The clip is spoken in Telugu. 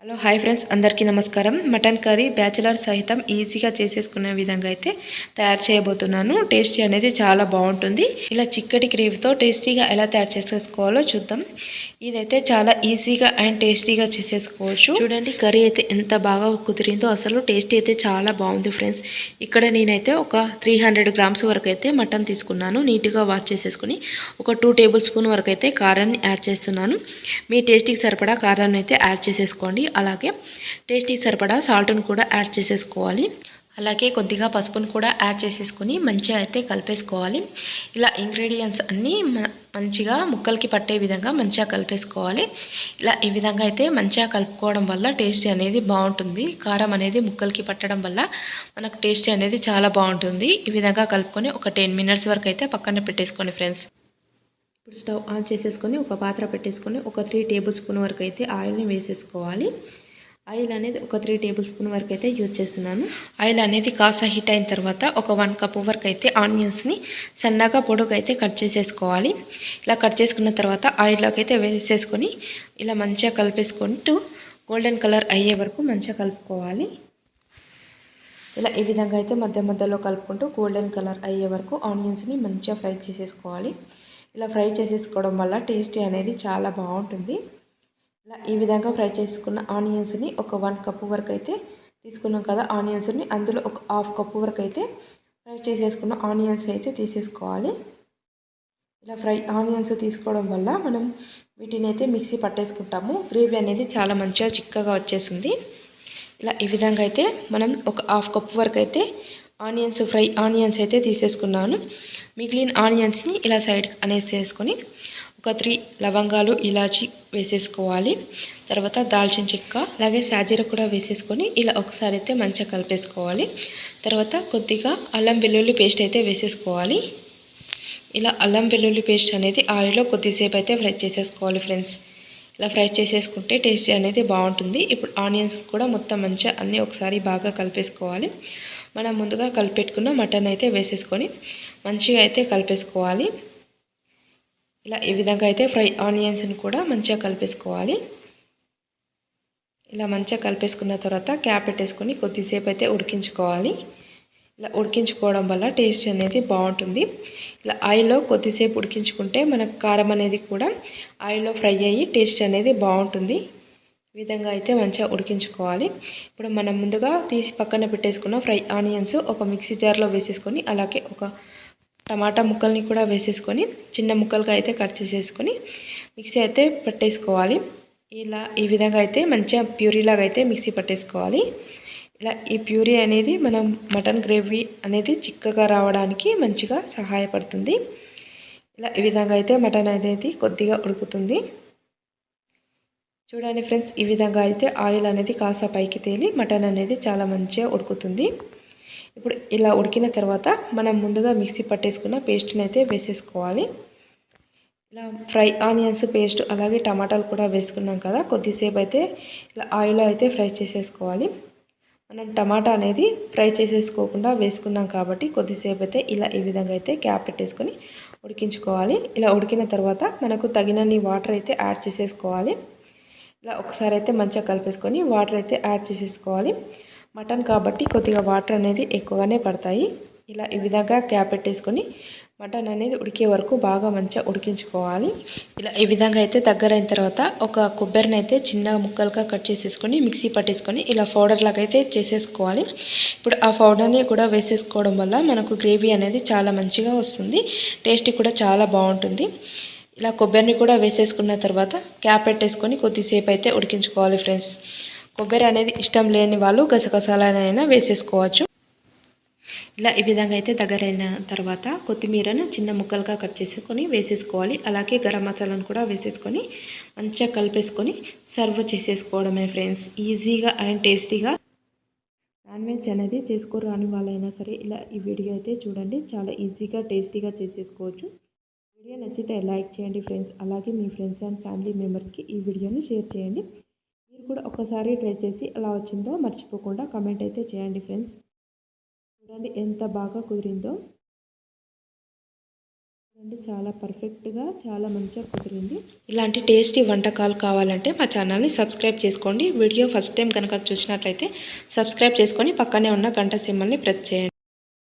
హలో హాయ్ ఫ్రెండ్స్, అందరికీ నమస్కారం. మటన్ కర్రీ బ్యాచిలర్ సహితం ఈజీగా చేసేసుకునే విధంగా అయితే తయారు చేయబోతున్నాను. టేస్టీ అనేది చాలా బాగుంటుంది. ఇలా చిక్కటి గ్రేవీతో టేస్టీగా ఎలా తయారు చేసేసుకోవాలో చూద్దాం. ఇదైతే చాలా ఈజీగా అండ్ టేస్టీగా చేసేసుకోవచ్చు. చూడండి, కర్రీ అయితే ఎంత బాగా కుదిరిందో, అసలు టేస్ట్ అయితే చాలా బాగుంది ఫ్రెండ్స్. ఇక్కడ నేనైతే ఒక 300 గ్రామ్స్ వరకు అయితే మటన్ తీసుకున్నాను. నీట్గా వాష్ చేసేసుకుని ఒక 2 టేబుల్ స్పూన్ వరకు అయితే కారాన్ని యాడ్ చేస్తున్నాను. మీ టేస్టీకి సరిపడా కారాన్ని అయితే యాడ్ చేసేసుకోండి. అలాగే టేస్టీకి సరిపడా సాల్ట్ను కూడా యాడ్ చేసేసుకోవాలి. అలాగే కొద్దిగా పసుపును కూడా యాడ్ చేసేసుకొని మంచిగా అయితే కలిపేసుకోవాలి. ఇలా ఇంగ్రీడియంట్స్ అన్నీ మంచిగా ముక్కలకి పట్టే విధంగా మంచిగా కలిపేసుకోవాలి. ఇలా ఈ విధంగా అయితే మంచిగా కలుపుకోవడం వల్ల టేస్ట్ అనేది బాగుంటుంది. కారం అనేది ముక్కలకి పట్టడం వల్ల మనకు టేస్ట్ అనేది చాలా బాగుంటుంది. ఈ విధంగా కలుపుకొని ఒక 10 మినిట్స్ వరకు అయితే పక్కన పెట్టేసుకోండి ఫ్రెండ్స్. ఇప్పుడు స్టవ్ ఆన్ చేసేసుకొని ఒక పాత్ర పెట్టేసుకొని ఒక 3 టేబుల్ స్పూన్ వరకు అయితే ఆయిల్ని వేసేసుకోవాలి. ఆయిల్ అనేది ఒక 3 టేబుల్ స్పూన్ వరకు అయితే యూజ్ చేస్తున్నాను. ఆయిల్ అనేది కాస్త హీట్ అయిన తర్వాత ఒక 1 కప్ వరకు అయితే ఆనియన్స్ని సన్నగా పొడుగు అయితే కట్ చేసేసుకోవాలి. ఇలా కట్ చేసుకున్న తర్వాత ఆయిల్లోకి అయితే వేసేసుకొని ఇలా మంచిగా కలిపేసుకుంటూ గోల్డెన్ కలర్ అయ్యే వరకు మంచిగా కలుపుకోవాలి. ఇలా ఈ విధంగా అయితే మధ్య మధ్యలో కలుపుకుంటూ గోల్డెన్ కలర్ అయ్యే వరకు ఆనియన్స్ని మంచిగా ఫ్రై చేసేసుకోవాలి. ఇలా ఫ్రై చేసేసుకోవడం వల్ల టేస్ట్ అనేది చాలా బాగుంటుంది. ఇలా ఈ విధంగా ఫ్రై చేసుకున్న ఆనియన్స్ని ఒక 1 కప్ వరకు అయితే తీసుకున్నాం కదా. ఆనియన్స్ని అందులో ఒక 1/2 కప్ వరకు అయితే ఫ్రై చేసేసుకున్న ఆనియన్స్ అయితే తీసేసుకోవాలి. ఇలా ఫ్రై ఆనియన్స్ తీసుకోవడం వల్ల మనం వీటిని అయితే మిక్సీ పట్టేసుకుంటాము. గ్రేవీ అనేది చాలా మంచిగా చిక్కగా వచ్చేసింది. ఇలా ఈ విధంగా అయితే మనం ఒక 1/2 కప్ వరకు అయితే ఫ్రై ఆనియన్స్ అయితే తీసేసుకున్నాను. మిగిలిన ఆనియన్స్ని ఇలా సైడ్ అనేసేసుకొని ఒక 3 లవంగాలు ఇలాచి వేసేసుకోవాలి. తర్వాత దాల్చిన చెక్క అలాగే సాజీర కూడా వేసేసుకొని ఇలా ఒకసారి అయితే మంచిగా కలిపేసుకోవాలి. తర్వాత కొద్దిగా అల్లం వెల్లుల్లి పేస్ట్ అయితే వేసేసుకోవాలి. ఇలా అల్లం వెల్లుల్లి పేస్ట్ అనేది ఆయిల్లో కొద్దిసేపు అయితే ఫ్రై చేసేసుకోవాలి ఫ్రెండ్స్. ఇలా ఫ్రై చేసేసుకుంటే టేస్ట్ అనేది బాగుంటుంది. ఇప్పుడు ఆనియన్స్ కూడా మొత్తం మంచిగా అన్నీ ఒకసారి బాగా కలిపేసుకోవాలి. మనం ముందుగా కలిపెట్టుకున్న మటన్ అయితే వేసేసుకొని మంచిగా అయితే కలిపేసుకోవాలి. ఇలా ఈ విధంగా అయితే ఫ్రై ఆనియన్స్ని కూడా మంచిగా కలిపేసుకోవాలి. ఇలా మంచిగా కలిపేసుకున్న తర్వాత క్యాప్ పెట్టేసుకొని కొద్దిసేపు అయితే ఉడికించుకోవాలి. ఇలా ఉడికించుకోవడం వల్ల టేస్ట్ అనేది బాగుంటుంది. ఇలా ఆయిల్లో కొద్దిసేపు ఉడికించుకుంటే మనకు కారం అనేది కూడా ఆయిల్లో ఫ్రై అయ్యి టేస్ట్ అనేది బాగుంటుంది. ఈ విధంగా అయితే మంచిగా ఉడికించుకోవాలి. ఇప్పుడు మనం ముందుగా తీసి పక్కన పెట్టేసుకున్న ఫ్రై ఆనియన్స్ ఒక మిక్సీ జార్లో వేసేసుకొని అలాగే ఒక టమాటా ముక్కల్ని కూడా వేసేసుకొని చిన్న ముక్కలుగా అయితే కట్ చేసేసుకొని మిక్సీ అయితే పట్టేసుకోవాలి. ఇలా ఈ విధంగా అయితే మంచిగా ప్యూరీలాగా అయితే మిక్సీ పట్టేసుకోవాలి. ఇలా ఈ ప్యూరీ అనేది మనం మటన్ గ్రేవీ అనేది చిక్కగా రావడానికి మంచిగా సహాయపడుతుంది. ఇలా ఈ విధంగా అయితే మటన్ అనేది కొద్దిగా ఉడుకుతుంది. చూడండి ఫ్రెండ్స్, ఈ విధంగా అయితే ఆయిల్ అనేది కాస్త పైకి తేలి మటన్ అనేది చాలా మంచిగా ఉడుకుతుంది. ఇప్పుడు ఇలా ఉడికిన తర్వాత మనం ముందుగా మిక్సీ పట్టేసుకున్న పేస్ట్ని అయితే వేసేసుకోవాలి. ఇలా ఫ్రై ఆనియన్స్ పేస్ట్ అలాగే టమాటాలు కూడా వేసుకున్నాం కదా. కొద్దిసేపు అయితే ఇలా ఆయిల్లో అయితే ఫ్రై చేసేసుకోవాలి. మనం టమాటా అనేది ఫ్రై చేసేసుకోకుండా వేసుకున్నాం కాబట్టి కొద్దిసేపు అయితే ఇలా ఈ విధంగా అయితే క్యాప్ పెట్టేసుకొని ఉడికించుకోవాలి. ఇలా ఉడికిన తర్వాత మనకు తగినన్ని వాటర్ అయితే యాడ్ చేసేసుకోవాలి. ఇలా ఒకసారి అయితే మంచిగా కలిపేసుకొని వాటర్ అయితే యాడ్ చేసేసుకోవాలి. మటన్ కాబట్టి కొద్దిగా వాటర్ అనేది ఎక్కువగానే పడతాయి. ఇలా ఈ విధంగా క్యాప్ పెట్టేసుకొని మటన్ అనేది ఉడికే వరకు బాగా మంచిగా ఉడికించుకోవాలి. ఇలా ఈ విధంగా అయితే దగ్గరైన తర్వాత ఒక కొబ్బరిని అయితే చిన్న ముక్కలుగా కట్ చేసేసుకొని మిక్సీ పట్టేసుకొని ఇలా పౌడర్ లాగా అయితే చేసేసుకోవాలి. ఇప్పుడు ఆ పౌడర్ని కూడా వేసేసుకోవడం వల్ల మనకు గ్రేవీ అనేది చాలా మంచిగా వస్తుంది. టేస్ట్ కూడా చాలా బాగుంటుంది. ఇలా కొబ్బరిని కూడా వేసేసుకున్న తర్వాత క్యాప్ పెట్టేసుకొని కొద్దిసేపు అయితే ఉడికించుకోవాలి ఫ్రెండ్స్. కొబ్బరి అనేది ఇష్టం లేని వాళ్ళు గసగసాలనైనా వేసేసుకోవచ్చు. ఇలా ఈ విధంగా అయితే దగ్గరైన తర్వాత కొత్తిమీరను చిన్న ముక్కలుగా కట్ చేసుకొని వేసేసుకోవాలి. అలాగే గరం మసాలాను కూడా వేసేసుకొని మంచిగా కలిపేసుకొని సర్వ్ చేసేసుకోవడమే ఫ్రెండ్స్. ఈజీగా అండ్ టేస్టీగా నాన్ వెజ్ అనేది చేసుకోరాని వాళ్ళైనా సరే ఇలా ఈ వీడియో అయితే చూడండి. చాలా ఈజీగా టేస్టీగా చేసేసుకోవచ్చు. వీడియో నచ్చితే లైక్ చేయండి ఫ్రెండ్స్. అలాగే మీ ఫ్రెండ్స్ అండ్ ఫ్యామిలీ మెంబర్స్కి ఈ వీడియోని షేర్ చేయండి. మీరు కూడా ఒకసారి ట్రై చేసి ఎలా వచ్చిందో మర్చిపోకుండా కామెంట్ అయితే చేయండి ఫ్రెండ్స్. చూడండి ఎంత బాగా కుదిరిందో. చాలా పర్ఫెక్ట్గా చాలా మంచిగా కుదిరింది. ఇలాంటి టేస్టీ వంటకాలు కావాలంటే మా ఛానల్ని సబ్స్క్రైబ్ చేసుకోండి. వీడియో ఫస్ట్ టైం కనుక చూసినట్లయితే సబ్స్క్రైబ్ చేసుకొని పక్కనే ఉన్న గంట సింబల్ని ప్రెస్ చేయండి.